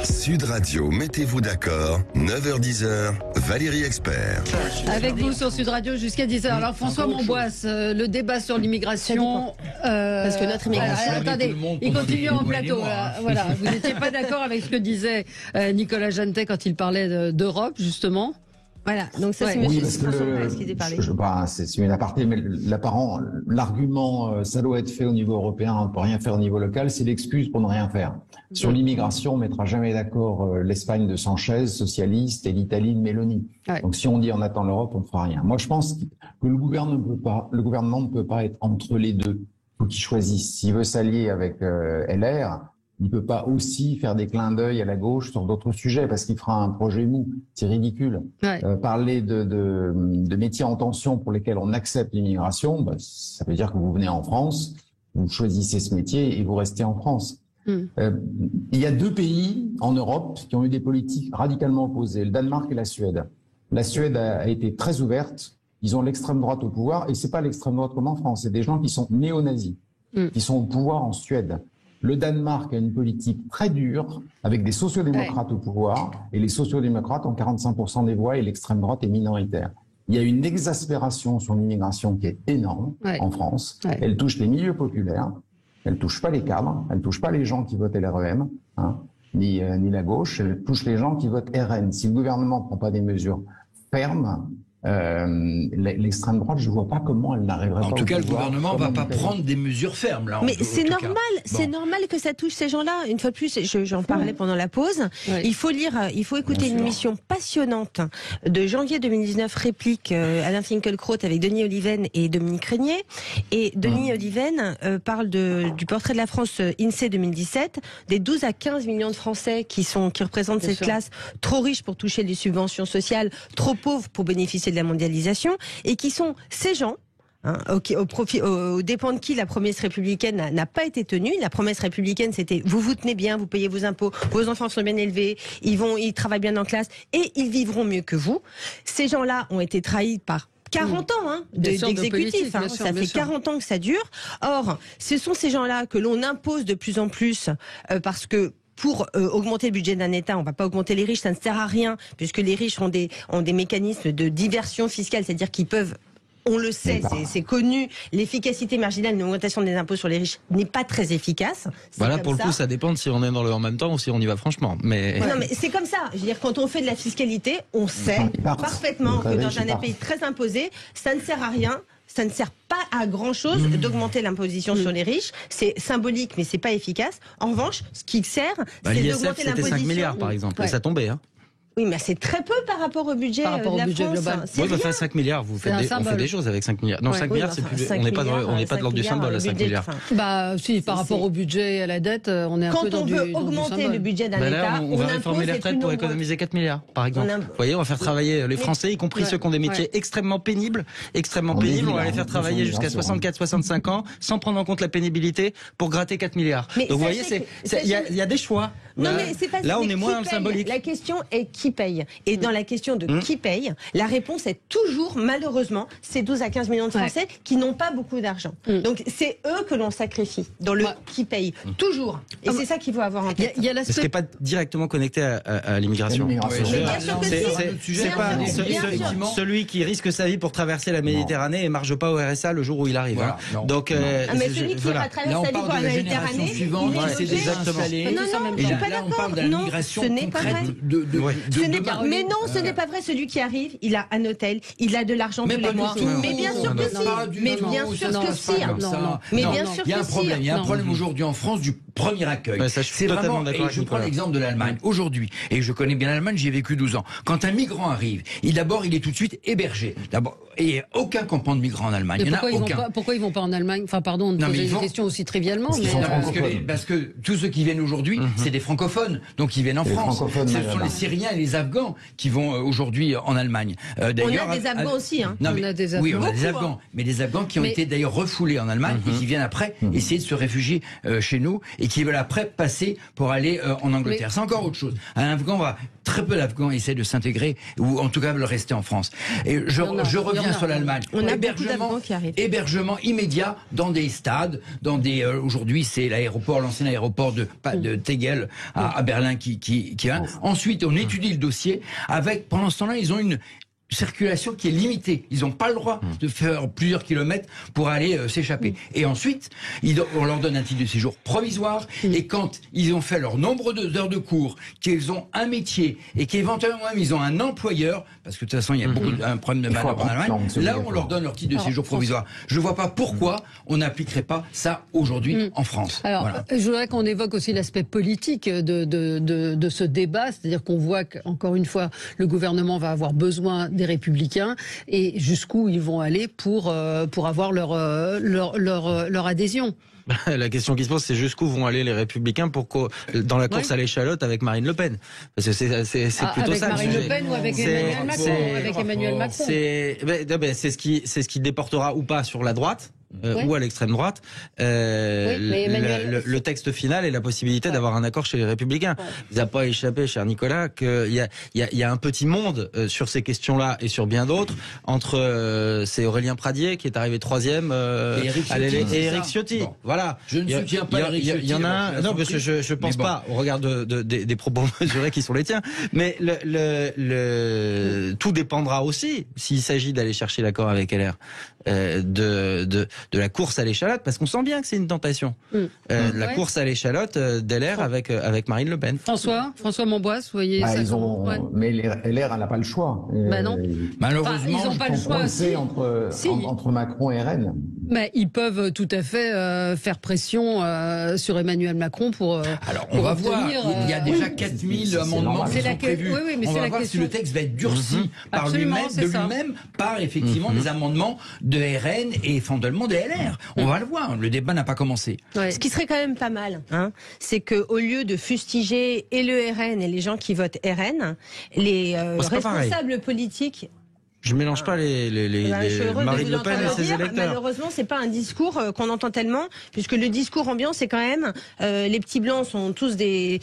Sud Radio, mettez-vous d'accord, 9h-10h, Valérie Expert. Avec vous sur Sud Radio jusqu'à 10h. Alors François Monboisse, le débat sur l'immigration... Parce que notre immigration... attendez, il continue en plateau. Voilà, vous n'étiez pas d'accord avec ce que disait Nicolas Jeantet quand il parlait d'Europe, justement? Voilà, donc ça c'est monsieur François Monboisse qui parlé. C'est une aparté, mais l'argument ça doit être fait au niveau européen, on ne peut rien faire au niveau local, c'est l'excuse pour ne rien faire. Sur l'immigration, on ne mettra jamais d'accord l'Espagne de Sanchez, socialiste, et l'Italie de Meloni. Ouais. Donc si on dit on attend l'Europe, on ne fera rien. Moi je pense que le gouvernement ne peut pas être entre les deux. Il faut qu'il choisisse. S'il veut s'allier avec LR, il peut pas aussi faire des clins d'œil à la gauche sur d'autres sujets parce qu'il fera un projet mou. C'est ridicule. Ouais. Parler de métiers en tension pour lesquels on accepte l'immigration, ça veut dire que vous venez en France, vous choisissez ce métier et vous restez en France. Il y a 2 pays en Europe qui ont eu des politiques radicalement opposées, le Danemark et la Suède. La Suède a été très ouverte. Ils ont l'extrême droite au pouvoir et c'est pas l'extrême droite comme en France. C'est des gens qui sont néo-nazis, qui sont au pouvoir en Suède. Le Danemark a une politique très dure avec des sociodémocrates au pouvoir et les sociodémocrates ont 45% des voix et l'extrême droite est minoritaire. Il y a une exaspération sur l'immigration qui est énorme en France. Elle touche les milieux populaires, elle touche pas les cadres, elle touche pas les gens qui votent LREM, ni la gauche, elle touche les gens qui votent RN. Si le gouvernement prend pas des mesures fermes, l'extrême droite, je vois pas comment elle n'arriverait pas. En tout cas, le gouvernement va pas prendre des mesures fermes là. Mais c'est normal, c'est normal que ça touche ces gens-là. Une fois de plus, j'en parlais pendant la pause. Il faut écouter une émission passionnante de janvier 2019, Réplique, Alain Finkielkraut avec Denis Oliven et Dominique Régnier. Et Denis Oliven parle du portrait de la France INSEE 2017, des 12 à 15 millions de Français qui représentent cette classe trop riche pour toucher des subventions sociales, trop pauvres pour bénéficier de la mondialisation, et qui sont ces gens au dépend de qui la promesse républicaine n'a pas été tenue. La promesse républicaine, c'était vous tenez bien, vous payez vos impôts, vos enfants sont bien élevés, ils travaillent bien en classe et ils vivront mieux que vous. Ces gens-là ont été trahis par 40 ans d'exécutif. Ça fait 40 ans que ça dure. Or, ce sont ces gens-là que l'on impose de plus en plus parce que pour augmenter le budget d'un État, on ne va pas augmenter les riches, ça ne sert à rien, puisque les riches ont des mécanismes de diversion fiscale, c'est-à-dire qu'ils peuvent, on le sait, c'est connu, l'efficacité marginale d'une augmentation des impôts sur les riches n'est pas très efficace. Voilà, pour le coup, ça dépend de si on est dans le en même temps ou si on y va franchement. Mais... Non, mais c'est comme ça. Je veux dire, quand on fait de la fiscalité, on sait parfaitement que dans un pays très imposé, ça ne sert à rien ça ne sert pas à grand-chose d'augmenter l'imposition sur les riches. C'est symbolique, mais c'est pas efficace. En revanche, ce qui sert, c'est d'augmenter l'imposition. C'était 5 milliards, par exemple, et ça tombait. Oui, mais c'est très peu par rapport au budget de la France. Oui, on fait 5 milliards, on fait des choses avec 5 milliards. Non, 5 milliards, c'est plus, on n'est pas de l'ordre du symbole à 5 milliards. Bah, si, par rapport au budget et à la dette, on est un peu dans du symbole. Quand on veut augmenter le budget d'un État, on va réformer les retraites pour économiser 4 milliards, par exemple. Vous voyez, on va faire travailler les Français, y compris ceux qui ont des métiers extrêmement pénibles. On va les faire travailler jusqu'à 64, 65 ans, sans prendre en compte la pénibilité, pour gratter 4 milliards. Donc, vous voyez, il y a des choix. Non, mais c'est pas là, on est moins dans le symbolique. La question est qui paye. Et dans la question de qui paye, la réponse est toujours, malheureusement, ces 12 à 15 millions de Français qui n'ont pas beaucoup d'argent. Donc c'est eux que l'on sacrifie dans le qui paye. Toujours. Et c'est ça qu'il faut avoir en tête. Il y a ce qui n'est pas directement connecté à l'immigration. C'est pas celui qui risque sa vie pour traverser la Méditerranée et marche pas au RSA le jour où il arrive. Donc, mais celui qui va traverser sa vie pour la Méditerranée, c'est désinstallé. Là, on parle de la migration concrète mais non, ce n'est pas vrai. Celui qui arrive, il a un hôtel, il a de l'argent tous les mois. Mais bien sûr que si. Mais bien sûr que si. Mais bien sûr que si. Il y a un problème aujourd'hui en France du premier accueil. C'est vraiment. Et je prends l'exemple de l'Allemagne. Aujourd'hui, et je connais bien l'Allemagne, j'y ai vécu 12 ans. Quand un migrant arrive, il est tout de suite hébergé. D'abord, et aucun campement de migrants en Allemagne. Il y en a aucun. Pourquoi ils vont pas en Allemagne? Enfin, pardon de poser une question aussi trivialement. Parce que tous ceux qui viennent aujourd'hui, c'est des francophones, donc ils viennent en France. Ce sont les Syriens et les Afghans qui vont aujourd'hui en Allemagne. On a des Afghans aussi. Oui, on a des Afghans, mais des Afghans qui ont été d'ailleurs refoulés en Allemagne et qui viennent après essayer de se réfugier chez nous et qui veulent après passer pour aller en Angleterre. C'est encore autre chose. Très peu d'Afghans essaient de s'intégrer ou en tout cas veulent rester en France. Et je reviens sur l'Allemagne. On a beaucoup d'Afghans qui arrivent. Hébergement immédiat dans des stades, dans des. Aujourd'hui, c'est l'ancien aéroport de Tegel à Berlin qui Ensuite, on étudie le dossier avec. Pendant ce temps-là, ils ont une circulation qui est limitée. Ils n'ont pas le droit de faire plusieurs kilomètres pour aller s'échapper. Et ensuite, on leur donne un titre de séjour provisoire. Et quand ils ont fait leur nombre d'heures de cours, qu'ils ont un métier et qu'éventuellement même ils ont un employeur, parce que de toute façon il y a beaucoup un problème de manœuvre en Allemagne, là on leur donne leur titre de séjour provisoire. Je ne vois pas pourquoi on n'appliquerait pas ça aujourd'hui en France. Alors, je voudrais qu'on évoque aussi l'aspect politique de ce débat, c'est-à-dire qu'on voit qu'encore une fois, le gouvernement va avoir besoin des Républicains et jusqu'où ils vont aller pour avoir leur adhésion. La question qui se pose, c'est jusqu'où vont aller les Républicains dans la course à l'échalote avec Marine Le Pen. Parce que c'est plutôt avec ça. Avec Marine Le Pen ou avec Emmanuel Macron. C'est ce qui déportera ou pas sur la droite. Ou à l'extrême droite, le texte final et la possibilité d'avoir un accord chez les Républicains. Il n'a pas échappé, cher Nicolas, qu'il y a un petit monde sur ces questions-là et sur bien d'autres, entre c'est Aurélien Pradier qui est arrivé 3e et Éric Ciotti. Bon. Voilà. Je ne soutiens pas Éric Ciotti. Il y en a un. Non, parce que je pense pas, au regard des propos mesurés qui sont les tiens. Mais tout dépendra aussi, s'il s'agit d'aller chercher l'accord avec LR, de la course à l'échalote, parce qu'on sent bien que c'est une tentation. La course à l'échalote d'LR avec Marine Le Pen. François Monbois, vous voyez ça. Mais LR, elle n'a pas le choix. Non. Malheureusement, ils n'ont pas le choix aussi. Entre Macron et RN. Mais ils peuvent tout à fait faire pression sur Emmanuel Macron pour. Alors on va voir. Il y a déjà 4000 amendements qui sont prévus. Mais on va voir si le texte va être durci par lui-même, par effectivement des amendements de RN et fondamentalement des LR. On va le voir. Le débat n'a pas commencé. Ce qui serait quand même pas mal, c'est qu'au lieu de fustiger et le RN et les gens qui votent RN, les responsables politiques. Je mélange pas les Marine Le Pen et ses électeurs. Malheureusement, c'est pas un discours qu'on entend tellement, puisque le discours ambiant, c'est quand même les petits blancs sont tous des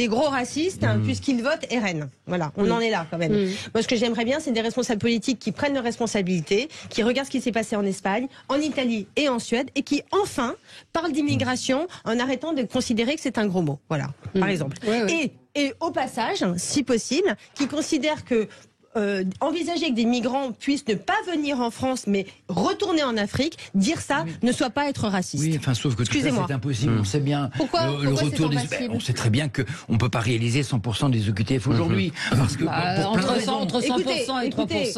gros racistes, puisqu'ils votent RN. Voilà, on en est là quand même. Moi, ce que j'aimerais bien, c'est des responsables politiques qui prennent leurs responsabilités, qui regardent ce qui s'est passé en Espagne, en Italie et en Suède, et qui enfin parlent d'immigration en arrêtant de considérer que c'est un gros mot. Voilà, par exemple. Et au passage, si possible, qui considèrent que envisager que des migrants puissent ne pas venir en France, mais retourner en Afrique, dire ça ne soit pas être raciste. Oui, enfin, sauf que tout ça, c'est impossible. On sait bien. Pourquoi le retour des. On sait très bien qu'on ne peut pas réaliser 100% des OQTF aujourd'hui. Parce que entre 100% et 3%.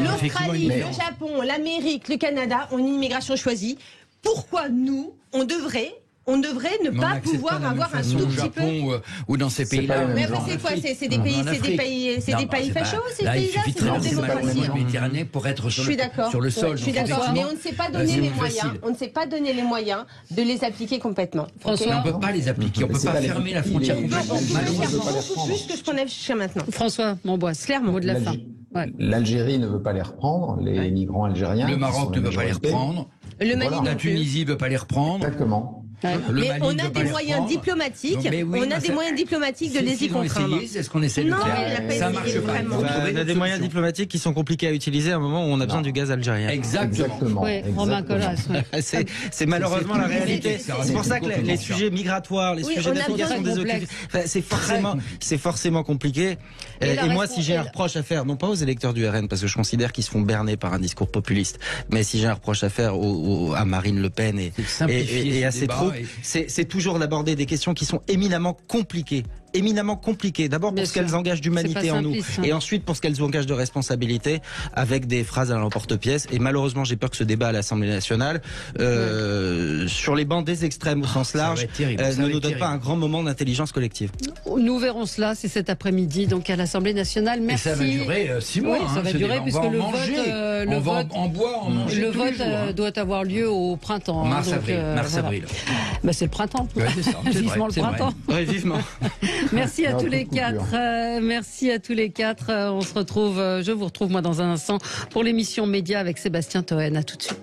L'Australie, le Japon, l'Amérique, le Canada ont une immigration choisie. Pourquoi nous, on devrait ne pas pouvoir avoir un tout petit peu ou dans ces pays-là. Mais c'est quoi? C'est des pays fachos, ces pays-là. Il suffit de traverser la Méditerranée pour être sur le sol. Je suis d'accord, mais on ne s'est pas donné les moyens. On ne s'est pas donné les moyens de les appliquer complètement. François, on ne peut pas les appliquer. On ne peut pas fermer la frontière complètement. On peut faire beaucoup plus que ce qu'on a fait jusqu'à maintenant. François Monbois, clairement, mot de la fin. L'Algérie ne veut pas les reprendre, les migrants algériens. Le Maroc ne veut pas les reprendre. La Tunisie ne veut pas les reprendre. Exactement. Mais on a des moyens diplomatiques. On a des moyens diplomatiques de les y contraindre. C'est ce qu'on essaie de faire. Ça marche pas. On a des moyens diplomatiques qui sont compliqués à utiliser à un moment où on a besoin du gaz algérien. Exactement. Oui, Romain Collas. C'est malheureusement la réalité. C'est pour ça que les sujets migratoires, les sujets d'application des OQTF, c'est forcément compliqué. Et moi, si j'ai un reproche à faire, non pas aux électeurs du RN, parce que je considère qu'ils se font berner par un discours populiste, mais si j'ai un reproche à faire à Marine Le Pen et à ses troupes, c'est toujours d'aborder des questions qui sont éminemment compliquées. D'abord pour ce qu'elles engagent d'humanité en nous, et ensuite pour ce qu'elles engagent de responsabilité, avec des phrases à l'emporte-pièce. Et malheureusement, j'ai peur que ce débat à l'Assemblée nationale, sur les bancs des extrêmes au sens large, ne nous donne pas un grand moment d'intelligence collective. Nous verrons cela, c'est cet après-midi, donc à l'Assemblée nationale. Merci. Et ça va durer 6 mois. Oui, ça va durer puisque le vote, le vote doit avoir lieu au printemps. Mars-avril. C'est le printemps. Ouais, c'est ça. Vivement le printemps. Oui, vivement. Merci à tous les quatre. Merci à tous les quatre. On se retrouve, je vous retrouve moi dans un instant pour l'émission Média avec Sébastien Toen. À tout de suite.